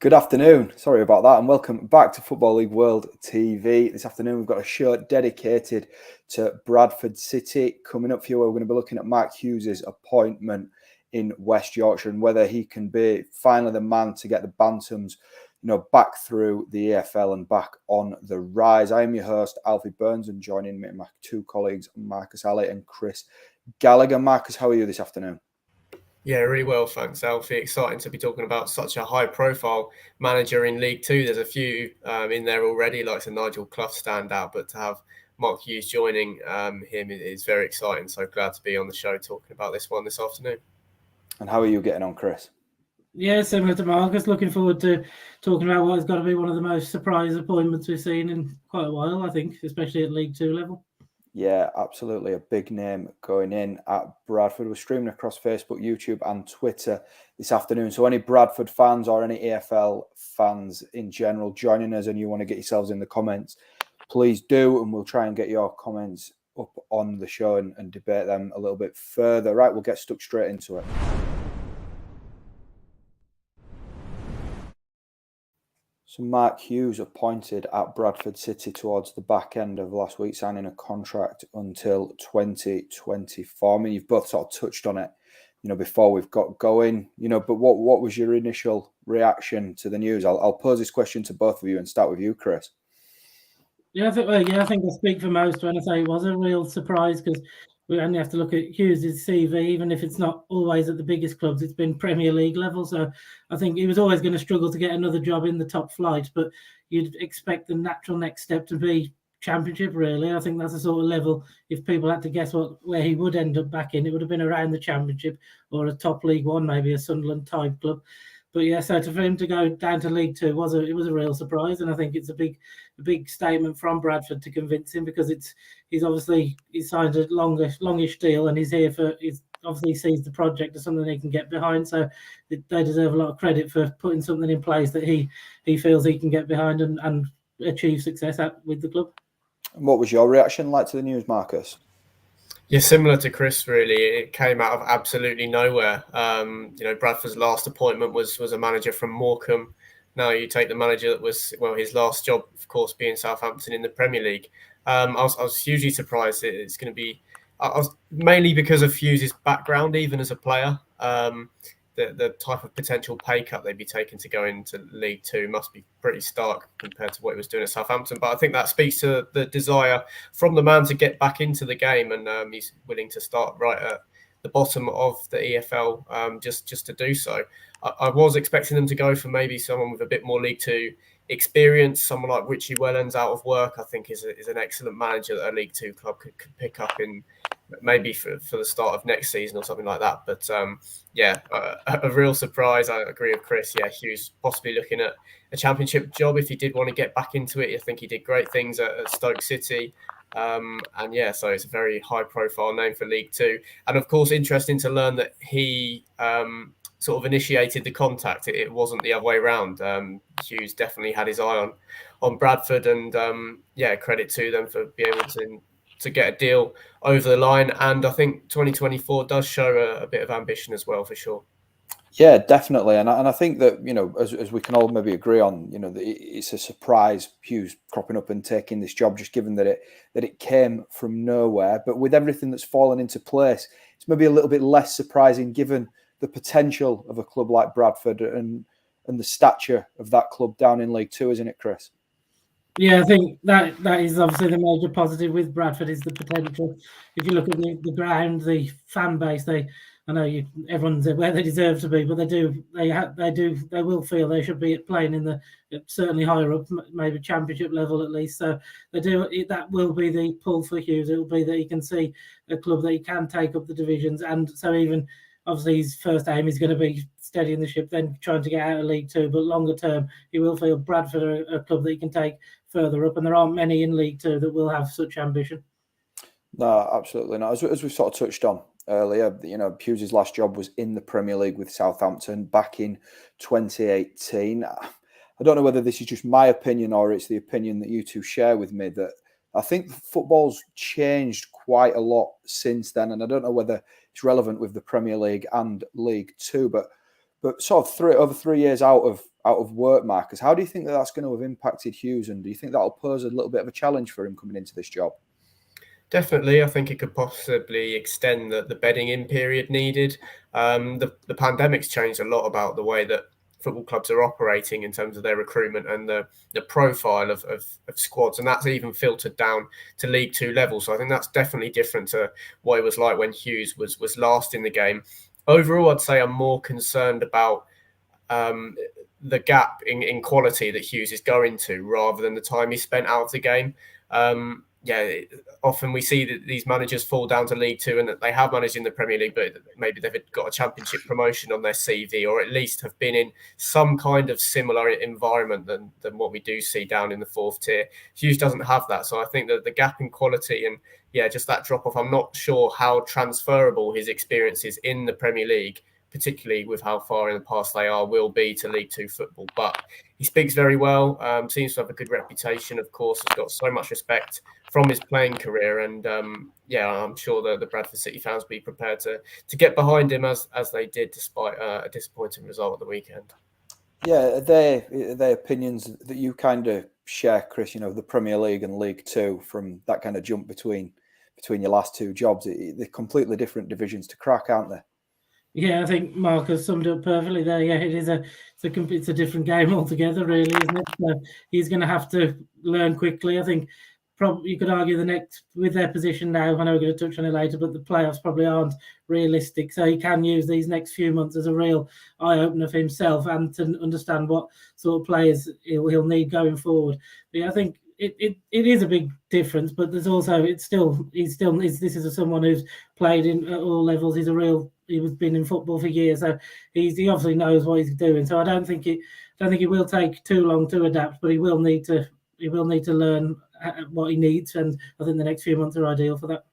Good afternoon. Sorry about that, and welcome back to Football League World TV. This afternoon, we've got a show dedicated to Bradford City. Coming up for you, we're going to be looking at Mark Hughes' appointment in West Yorkshire and whether he can be finally the man to get the Bantams, back through the EFL and back on the rise. I am your host, Alfie Burns, and joining me, my two colleagues, Ally and Chris Gallagher. Marcus, how are you this afternoon? Yeah, really well, thanks, Alfie. Exciting to be talking about such a high-profile manager in League Two. There's a few in there already, like Nigel Clough stand out, but to have Mark Hughes joining him is very exciting. So glad to be on the show talking about this one this afternoon. And how are you getting on, Chris? Yeah, similar to Marcus. Looking forward to talking about what has got to be one of the most surprise appointments we've seen in quite a while, I think, especially at League Two level. Yeah, absolutely. A big name going in at Bradford. We're streaming across Facebook, YouTube and Twitter this afternoon. So any Bradford fans or any EFL fans in general joining us and you want to get yourselves in the comments, please do. And we'll try and get your comments up on the show and debate them a little bit further. Right, we'll get stuck straight into it. So Mark Hughes appointed at Bradford City towards the back end of last week, signing a contract until 2024. I mean, you've both sort of touched on it, before we've got going, but what was your initial reaction to the news? I'll pose this question to both of you and start with you, Chris. I think I speak for most when I say it was a real surprise because we only have to look at Hughes' CV, even if it's not always at the biggest clubs. It's been Premier League level, so I think he was always going to struggle to get another job in the top flight, but you'd expect the natural next step to be Championship, really. I think that's the sort of level, if people had to guess where he would end up back in, it would have been around the Championship or a top League One, maybe a Sunderland-type club. But yeah, so for him to go down to League Two was a real surprise, and I think it's a big statement from Bradford to convince him because he's signed a longish deal and he's obviously sees the project as something he can get behind. So they deserve a lot of credit for putting something in place that he feels he can get behind and achieve success with the club. And what was your reaction like to the news, Marcus? Yeah, similar to Chris, really. It came out of absolutely nowhere. Bradford's last appointment was a manager from Morecambe. Now you take the manager that was, his last job, of course, being Southampton in the Premier League. I was hugely surprised it's going to be. I was mainly because of Hughes' background, even as a player. The type of potential pay cut they'd be taking to go into League Two must be pretty stark compared to what he was doing at Southampton. But I think that speaks to the desire from the man to get back into the game, and he's willing to start right at the bottom of the EFL just to do so. I was expecting them to go for maybe someone with a bit more League Two experience, someone like Richie Wellens out of work. I think is an excellent manager that a League Two club could pick up in maybe for the start of next season or something like that. But a real surprise. I agree with Chris. Yeah, Hughes possibly looking at a Championship job if he did want to get back into it. I think he did great things at Stoke City. So it's a very high-profile name for League Two. And of course, interesting to learn that he sort of initiated the contact. It wasn't the other way around. Hughes definitely had his eye on Bradford, and credit to them for being able to get a deal over the line. And I think 2024 does show a bit of ambition as well, for sure. Yeah, definitely. And I think that, as we can all maybe agree on, it's a surprise Hughes cropping up and taking this job, just given that it came from nowhere. But with everything that's fallen into place, it's maybe a little bit less surprising given the potential of a club like Bradford and the stature of that club down in League Two, isn't it, Chris? Yeah, I think that is obviously the major positive with Bradford is the potential. If you look at the ground, the fan base, everyone's where they deserve to be, but they will feel they should be playing in the certainly higher up, maybe Championship level at least. So that will be the pull for Hughes. It will be that he can see a club that he can take up the divisions, and so even obviously his first aim is going to be steadying the ship, then trying to get out of League Two. But longer term, he will feel Bradford are a club that he can take further up, and there aren't many in League Two that will have such ambition. No, absolutely not. As we sort of touched on earlier, Hughes' last job was in the Premier League with Southampton back in 2018. I don't know whether this is just my opinion or it's the opinion that you two share with me, that I think football's changed quite a lot since then, and I don't know whether it's relevant with the Premier League and League Two, but sort of over 3 years out of out of work, Marcus. How do you think that that's going to have impacted Hughes, and do you think that'll pose a little bit of a challenge for him coming into this job? Definitely, I think it could possibly extend the bedding in period needed. The pandemic's changed a lot about the way that football clubs are operating in terms of their recruitment and the profile of squads, and that's even filtered down to League Two level. So I think that's definitely different to what it was like when Hughes was last in the game. Overall, I'd say I'm more concerned about the gap in quality that Hughes is going to, rather than the time he spent out of the game. Often we see that these managers fall down to League Two and that they have managed in the Premier League, but maybe they've got a Championship promotion on their CV, or at least have been in some kind of similar environment than what we do see down in the fourth tier. Hughes doesn't have that, so I think that the gap in quality and just that drop off, I'm not sure how transferable his experiences in the Premier League, particularly with how far in the past they are, will be to League Two football. But he speaks very well, seems to have a good reputation, of course, has got so much respect from his playing career. And I'm sure that the Bradford City fans will be prepared to get behind him as they did, despite a disappointing result at the weekend. Yeah, they're opinions that you kind of share, Chris, the Premier League and League Two, from that kind of jump between your last two jobs. They're completely different divisions to crack, aren't they? Yeah, I think Mark has summed it up perfectly there. Yeah, it's a different game altogether, really, isn't it? So he's going to have to learn quickly. I think probably you could argue with their position now, I know we're going to touch on it later, but the playoffs probably aren't realistic. So he can use these next few months as a real eye-opener for himself and to understand what sort of players he'll need going forward. But yeah, I think it is a big difference, but there's also this is someone who's played at all levels. He's been in football for years, so he obviously knows what he's doing. So I don't think it will take too long to adapt, but he will need to learn what he needs, and I think the next few months are ideal for that.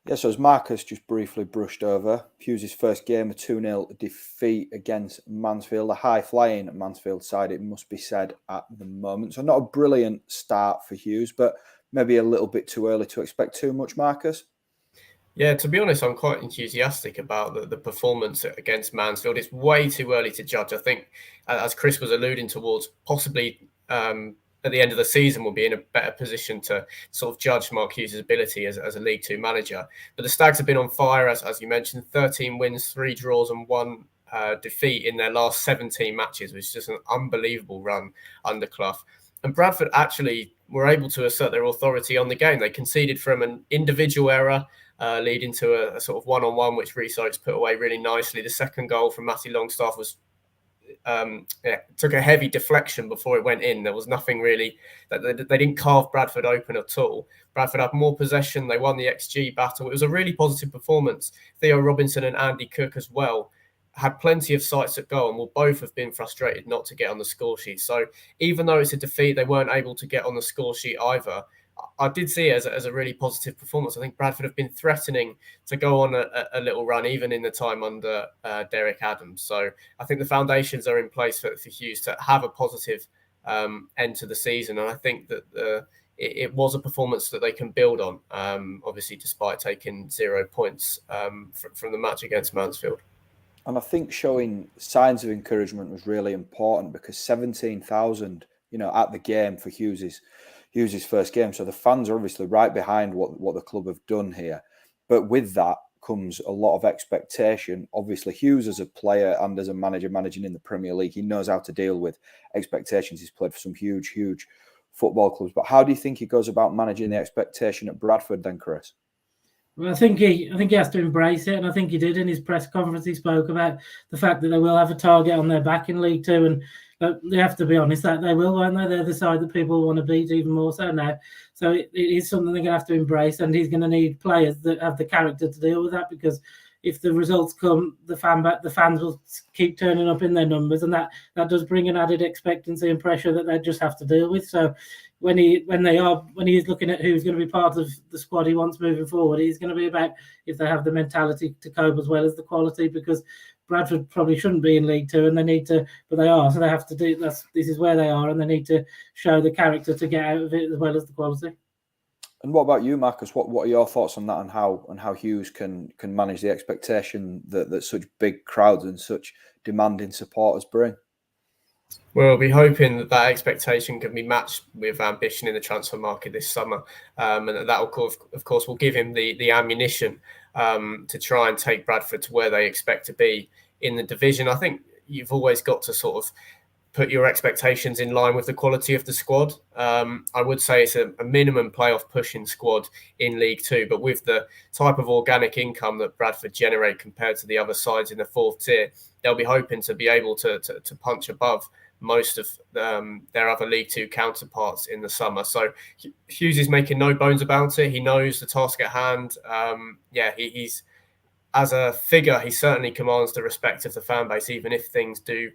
Yeah, so as Marcus just briefly brushed over, Hughes' first game, a 2-0 defeat against Mansfield, a high-flying Mansfield side, it must be said, at the moment. So not a brilliant start for Hughes, but maybe a little bit too early to expect too much, Marcus? Yeah, to be honest, I'm quite enthusiastic about the performance against Mansfield. It's way too early to judge. I think, as Chris was alluding towards, possibly at the end of the season we'll be in a better position to sort of judge Mark Hughes' ability as a League Two manager. But the Stags have been on fire, as you mentioned, 13 wins, 3 draws and 1 defeat in their last 17 matches, which is just an unbelievable run under Clough. And Bradford actually were able to assert their authority on the game. They conceded from an individual error, leading to a sort of one-on-one, which Reece Oakes put away really nicely. The second goal from Matty Longstaff was took a heavy deflection before it went in. There was nothing really that they didn't carve Bradford open at all. Bradford had more possession. They won the XG battle. It was a really positive performance. Theo Robinson and Andy Cook as well had plenty of sights at goal and will both have been frustrated not to get on the score sheet. So even though it's a defeat, they weren't able to get on the score sheet either. I did see it as a really positive performance. I think Bradford have been threatening to go on a little run, even in the time under Derek Adams. So I think the foundations are in place for Hughes to have a positive end to the season. And I think that it was a performance that they can build on, obviously, despite taking 0 points from the match against Mansfield. And I think showing signs of encouragement was really important, because 17,000, at the game for Hughes' first game. So the fans are obviously right behind what the club have done here. But with that comes a lot of expectation. Obviously, Hughes as a player and as a manager managing in the Premier League, he knows how to deal with expectations. He's played for some huge football clubs. But how do you think he goes about managing the expectation at Bradford then, Chris? Well, I think he has to embrace it, and I think he did in his press conference. He spoke about the fact that they will have a target on their back in League Two, and they have to be honest that they will, won't they? They're the side that people want to beat even more so now. So it is something they're going to have to embrace, and he's going to need players that have the character to deal with that, because if the results come, the fans will keep turning up in their numbers, and that does bring an added expectancy and pressure that they just have to deal with. So when he's looking at who's going to be part of the squad he wants moving forward, he's going to be about if they have the mentality to cope as well as the quality, because Bradford probably shouldn't be in League Two, and they need to, but they are. So they have to do this is where they are, and they need to show the character to get out of it as well as the quality. And what about you, Marcus? What are your thoughts on that, and how Hughes can manage the expectation that such big crowds and such demanding supporters bring? We'll be hoping that expectation can be matched with ambition in the transfer market this summer, and that of course will give him the ammunition to try and take Bradford to where they expect to be in the division. I think you've always got to sort of put your expectations in line with the quality of the squad. I would say it's a minimum playoff pushing squad in League Two, but with the type of organic income that Bradford generate compared to the other sides in the fourth tier, they'll be hoping to be able to punch above most of their other League Two counterparts in the summer. So Hughes is making no bones about it. He knows the task at hand. He's as a figure, he certainly commands the respect of the fan base, even if things do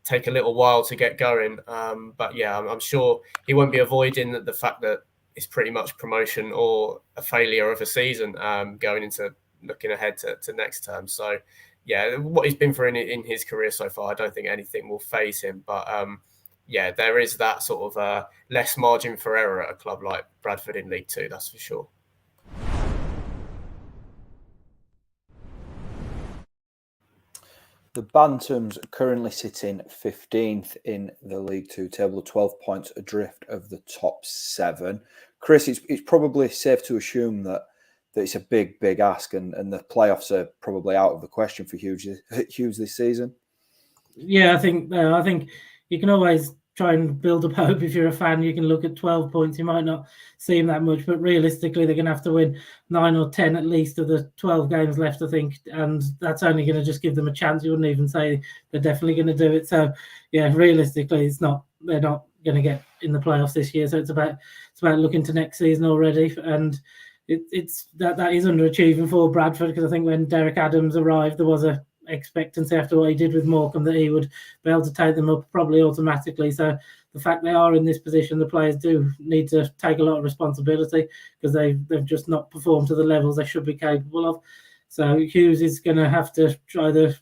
take a little while to get going. But yeah, I'm sure he won't be avoiding the fact that it's pretty much promotion or a failure of a season going into looking ahead to next term. So yeah, what he's been through in his career so far, I don't think anything will faze him. But yeah, there is that sort of less margin for error at a club like Bradford in League Two, that's for sure. The Bantams currently sitting 15th in the League Two table, 12 points adrift of the top 7. Chris, it's probably safe to assume that it's a big ask, and the playoffs are probably out of the question for Hughes this season. Yeah, I think you can always try and build up hope. If you're a fan, you can look at 12 points. You might not see them that much, but realistically, they're going to have to win 9 or 10 at least of the 12 games left, I think, and that's only going to just give them a chance. You wouldn't even say they're definitely going to do it. So, yeah, realistically, they're not going to get in the playoffs this year. So it's about looking to next season already, and it's that is underachieving for Bradford, because I think when Derek Adams arrived, there was a expectancy after what he did with Morecambe that he would be able to take them up probably automatically. So the fact they are in this position, the players do need to take a lot of responsibility, because they've just not performed to the levels they should be capable of. So Hughes is going to have to either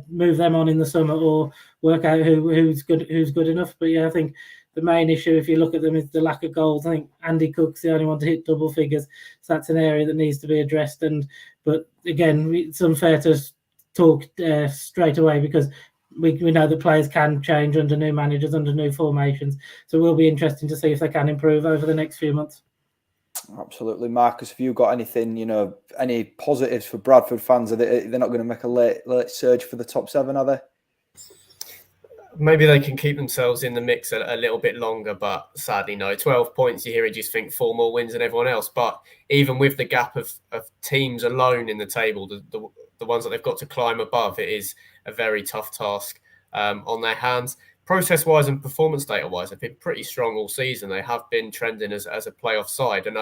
move them on in the summer, or work out who's good enough. But yeah, I think the main issue, if you look at them, is the lack of goals. I think Andy Cook's the only one to hit double figures, so that's an area that needs to be addressed. But again, it's unfair to talk straight away, because we know that players can change under new managers, under new formations. So it will be interesting to see if they can improve over the next few months. Absolutely. Marcus, have you got anything, any positives for Bradford fans? They're not going to make a late surge for the top 7, are they? Maybe they can keep themselves in the mix a little bit longer, but sadly, no. 12 points, you hear it, you just think 4 more wins than everyone else. But even with the gap of teams alone in the table, the ones that they've got to climb above, it is a very tough task on their hands. Process-wise and performance data-wise, they've been pretty strong all season. They have been trending as a playoff side, and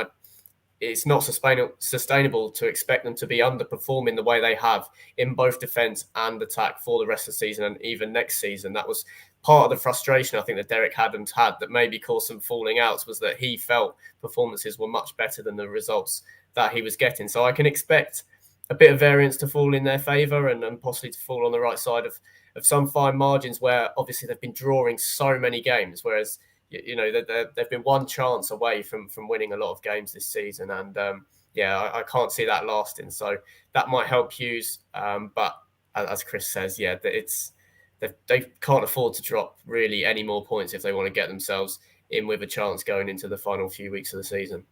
it's not sustainable to expect them to be underperforming the way they have in both defence and attack for the rest of the season and even next season. That was part of the frustration I think that Derek Adams had that maybe caused some falling outs, was that he felt performances were much better than the results that he was getting. So I can expect a bit of variance to fall in their favour, and possibly to fall on the right side of some fine margins, where obviously they've been drawing so many games, whereas they've been one chance away from winning a lot of games this season, and I can't see that lasting. So that might help Hughes, but as Chris says, they can't afford to drop really any more points if they want to get themselves in with a chance going into the final few weeks of the season.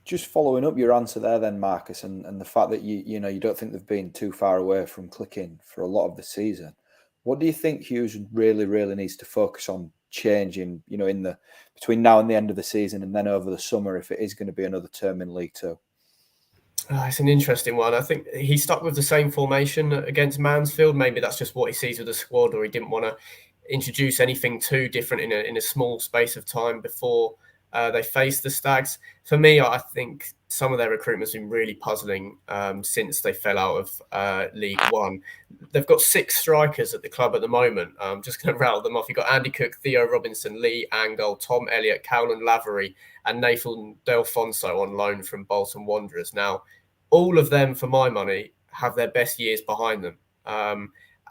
Just following up your answer there, then, Marcus, and the fact that you don't think they've been too far away from clicking for a lot of the season. What do you think Hughes really needs to focus on changing, in between now and the end of the season, and then over the summer, if it is going to be another term in League Two? It's an interesting one. I think he stuck with the same formation against Mansfield. Maybe that's just what he sees with the squad, or he didn't want to introduce anything too different in a small space of time before they faced the Stags. For me, I think some of their recruitment's been really puzzling since they fell out of League One. They've got 6 strikers at the club at the moment. I'm just going to rattle them off. You've got Andy Cook, Theo Robinson, Lee Angol, Tom Elliott, Cowland Lavery, and Nathan Delfonso on loan from Bolton Wanderers. Now, all of them, for my money, have their best years behind them.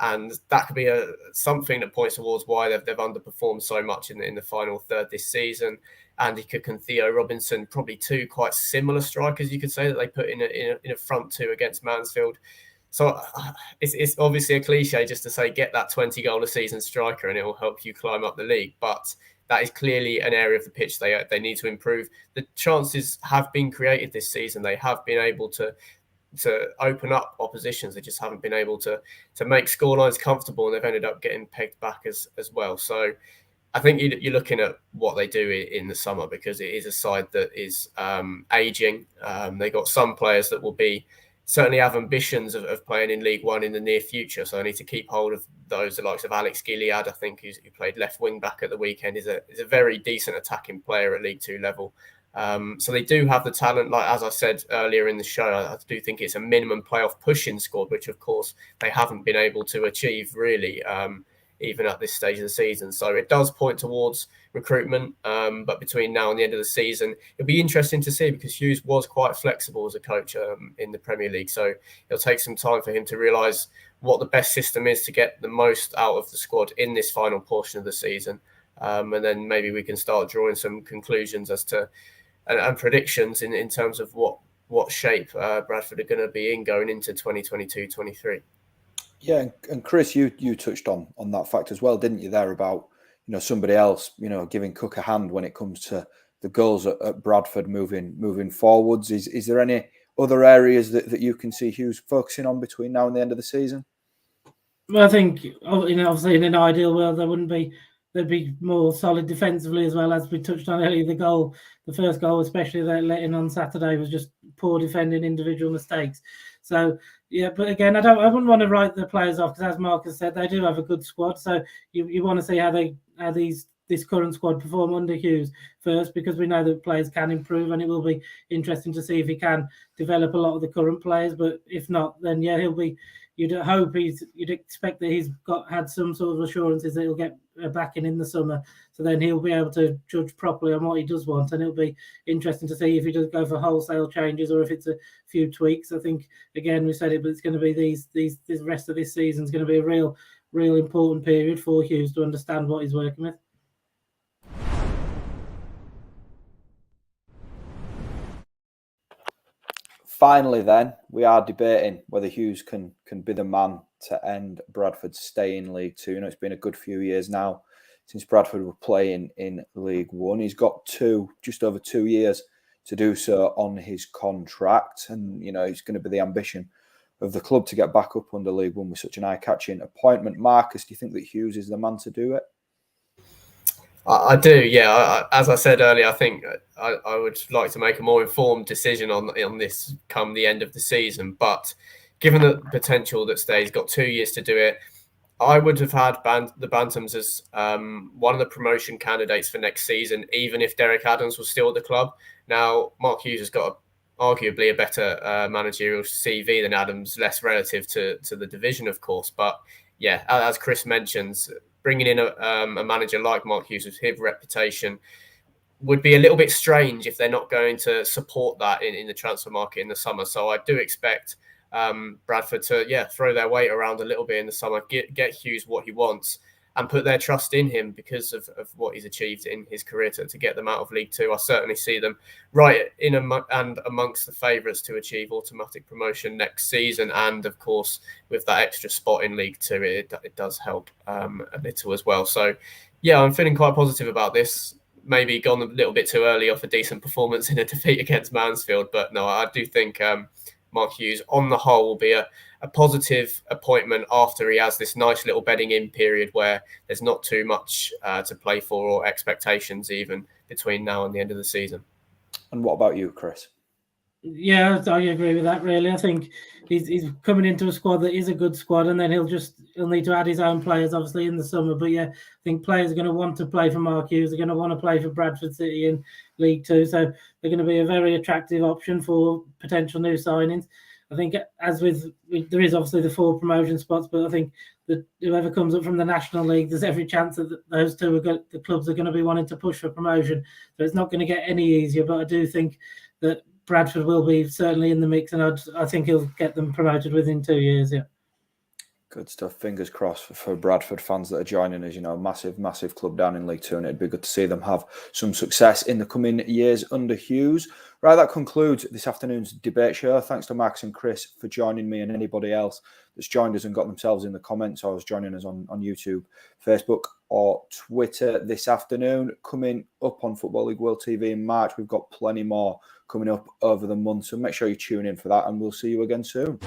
And that could be something that points towards why they've underperformed so much in the final third this season. Andy Cook and Theo Robinson, probably two quite similar strikers, you could say, that they put in a front two against Mansfield. So it's obviously a cliche just to say get that 20 goal a season striker and it will help you climb up the league. But that is clearly an area of the pitch they need to improve. The chances have been created this season. They have been able to open up oppositions. They just haven't been able to make scorelines comfortable, and they've ended up getting pegged back as well. So I think you're looking at what they do in the summer, because it is a side that is ageing. They got some players that will certainly have ambitions of playing in League One in the near future. So I need to keep hold of those. The likes of Alex Gilead, I think, who played left wing back at the weekend, is a very decent attacking player at League Two level. So they do have the talent. Like, as I said earlier in the show, I do think it's a minimum playoff pushing squad, which of course they haven't been able to achieve really, even at this stage of the season. So it does point towards recruitment, but between now and the end of the season, it'll be interesting to see, because Hughes was quite flexible as a coach in the Premier League. So it'll take some time for him to realise what the best system is to get the most out of the squad in this final portion of the season. And then maybe we can start drawing some conclusions as to and predictions in terms of what shape Bradford are going to be in going into 2022-23. Yeah, and Chris, you touched on that fact as well, didn't you, there about, somebody else, giving Cook a hand when it comes to the goals at Bradford moving forwards. Is there any other areas that you can see Hughes focusing on between now and the end of the season? Well, I think, obviously in an ideal world, there'd be more solid defensively as well, as we touched on earlier. The first goal, especially that let in on Saturday, was just poor defending, individual mistakes. So yeah, but again, I wouldn't want to write the players off, because as Mark has said, they do have a good squad. So you want to see how this current squad perform under Hughes first, because we know that players can improve, and it will be interesting to see if he can develop a lot of the current players. But if not, then yeah, you'd expect that he's had some sort of assurances that he'll get a backing in the summer, so then he'll be able to judge properly on what he does want, and it'll be interesting to see if he does go for wholesale changes or if it's a few tweaks. I think, again, we said it, but it's going to be this rest of this season is going to be a real important period for Hughes to understand what he's working with. Finally, then, we are debating whether Hughes can be the man to end Bradford's stay in League Two. It's been a good few years now since Bradford were playing in League One. He's got just over 2 years to do so on his contract, and it's going to be the ambition of the club to get back up under League One with such an eye-catching appointment. Marcus, do you think that Hughes is the man to do it? I do, yeah. As I said earlier, I think I would like to make a more informed decision on this come the end of the season. But given the potential that's there, he's got 2 years to do it. I would have had the Bantams as one of the promotion candidates for next season, even if Derek Adams was still at the club. Now, Mark Hughes has got arguably a better managerial CV than Adams, less relative to the division, of course. But yeah, as Chris mentions, bringing in a manager like Mark Hughes with his reputation would be a little bit strange if they're not going to support that in the transfer market in the summer. So I do expect Bradford to throw their weight around a little bit in the summer, get Hughes what he wants, and put their trust in him because of what he's achieved in his career to get them out of League Two. I certainly see them right in and amongst the favourites to achieve automatic promotion next season. And of course, with that extra spot in League Two, it does help a little as well. So yeah, I'm feeling quite positive about this. Maybe gone a little bit too early off a decent performance in a defeat against Mansfield, but no, I do think Mark Hughes on the whole will be a positive appointment after he has this nice little bedding in period where there's not too much to play for or expectations even between now and the end of the season. And what about you, Chris? Yeah, I agree with that, really. I think he's coming into a squad that is a good squad, and then he'll need to add his own players, obviously, in the summer. But yeah, I think players are going to want to play for Mark Hughes. They're going to want to play for Bradford City in League Two. So they're going to be a very attractive option for potential new signings. I think, as with there is obviously the 4 promotion spots, but I think that whoever comes up from the National League, there's every chance that those two the clubs are going to be wanting to push for promotion. So it's not going to get any easier. But I do think that Bradford will be certainly in the mix, and I think he'll get them promoted within 2 years. Yeah. Good stuff. Fingers crossed for Bradford fans that are joining us. Massive club down in League Two, and it'd be good to see them have some success in the coming years under Hughes. Right, that concludes this afternoon's debate show. Thanks to Max and Chris for joining me, and anybody else that's joined us and got themselves in the comments or is joining us on YouTube, Facebook or Twitter this afternoon. Coming up on Football League World TV in March, we've got plenty more coming up over the month, so make sure you tune in for that, and we'll see you again soon.